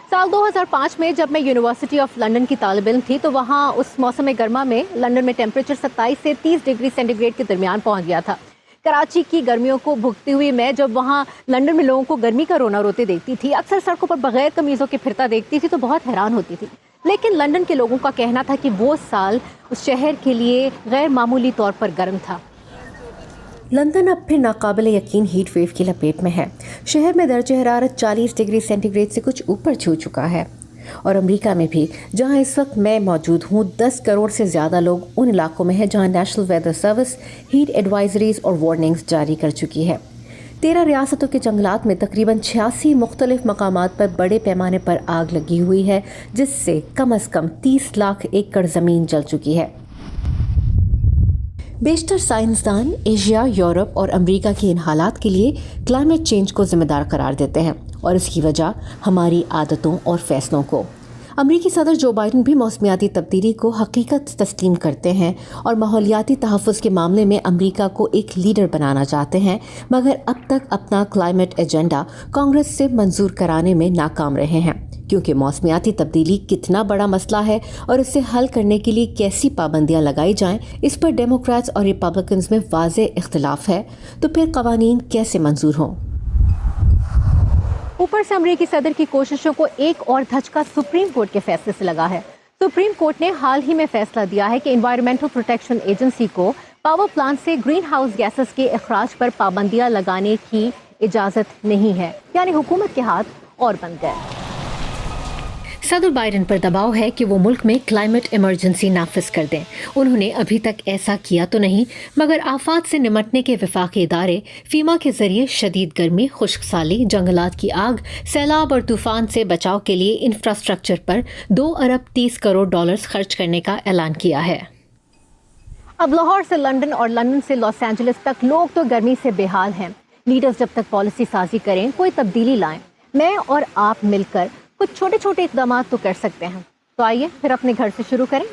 साल 2005 में जब मैं यूनिवर्सिटी ऑफ लंदन की तालिब इल्म थी तो वहाँ उस मौसम गर्मा में लंदन में टेम्परेचर 27 से 30 डिग्री सेंटीग्रेड के दरमियान पहुँच गया था। कराची की गर्मियों को भुगती हुई मैं जब वहाँ लंदन में लोगों को गर्मी का रोना रोते देखती थी, अक्सर सड़कों पर बगैर कमीज़ों के फिरता देखती थी तो बहुत हैरान होती थी। लेकिन लंदन के लोगों का कहना था कि वो साल उस शहर के लिए गैर मामूली तौर पर गर्म था। लंदन अब फिर नाकाबिले यकीन हीट वेव की लपेट में है। शहर में दर्जे हरारत 40 डिग्री सेंटीग्रेड से कुछ ऊपर छू चुका है। और अमेरिका में भी, जहां इस वक्त मैं मौजूद हूं, 10 करोड़ से ज़्यादा लोग उन इलाकों में हैं जहां national weather service heat advisories और वार्निंग्स जारी कर चुकी है। 13 रियासतों के जंगलात में तकरीबन 86 मुख्तलिफ मकामात पर बड़े पैमाने पर आग लगी हुई है, जिससे कम अज़ कम 30 लाख एकड़ ज़मीन जल चुकी है। बेशतर साइंसदान एशिया, यूरोप और अमेरिका के इन हालात के लिए क्लाइमेट चेंज को जिम्मेदार करार देते हैं और इसकी वजह हमारी आदतों और फैसलों को। अमेरिकी सदर जो बाइडन भी मौसमियाती तब्दीली को हकीकत तस्लीम करते हैं और माहौलियाती तहफ़्फ़ुज़ के मामले में अमेरिका को एक लीडर बनाना चाहते हैं, मगर अब तक अपना क्लाइमेट एजेंडा कांग्रेस से मंजूर कराने में नाकाम रहे हैं। क्योंकि मौसमियाती तब्दीली कितना बड़ा मसला है और इसे हल करने के लिए कैसी पाबंदियां लगाई जाएं, इस पर डेमोक्रेट्स और रिपब्लिकन्स में वाज़ेह इख्तिलाफ है, तो फिर कवानीन कैसे मंजूर हों। ऊपर से अमेरिकी सदर की कोशिशों को एक और धचका सुप्रीम कोर्ट के फैसले से लगा है। सुप्रीम कोर्ट ने हाल ही में फैसला दिया है कि एनवायरमेंटल प्रोटेक्शन एजेंसी को पावर प्लांट से ग्रीन हाउस गैसेस के अखराज पर पाबंदियां लगाने की इजाज़त नहीं है, यानी हुकूमत के हाथ और बंद गए। सदर बाइडन पर दबाव है कि वो मुल्क में क्लाइमेट इमरजेंसी नाफिज कर दें। उन्होंने अभी तक ऐसा किया तो नहीं, मगर आफात से निमटने के वफाकी इदारे फीमा के जरिए शदीद गर्मी, खुश्क साली, जंगलात की आग, सैलाब और तूफान से बचाव के लिए इंफ्रास्ट्रक्चर पर 2 अरब 30 करोड़ डॉलर्स खर्च करने का ऐलान किया है। अब लाहौर से लंदन और लंदन से लॉस एंजलिस तक लोग तो गर्मी से बेहाल हैं। लीडर्स जब तक पॉलिसी साजी करें, कोई तब्दीली लाएं, मैं और आप मिलकर कुछ छोटे छोटे इक़दाम तो कर सकते हैं। तो आइए फिर अपने घर से शुरू करें।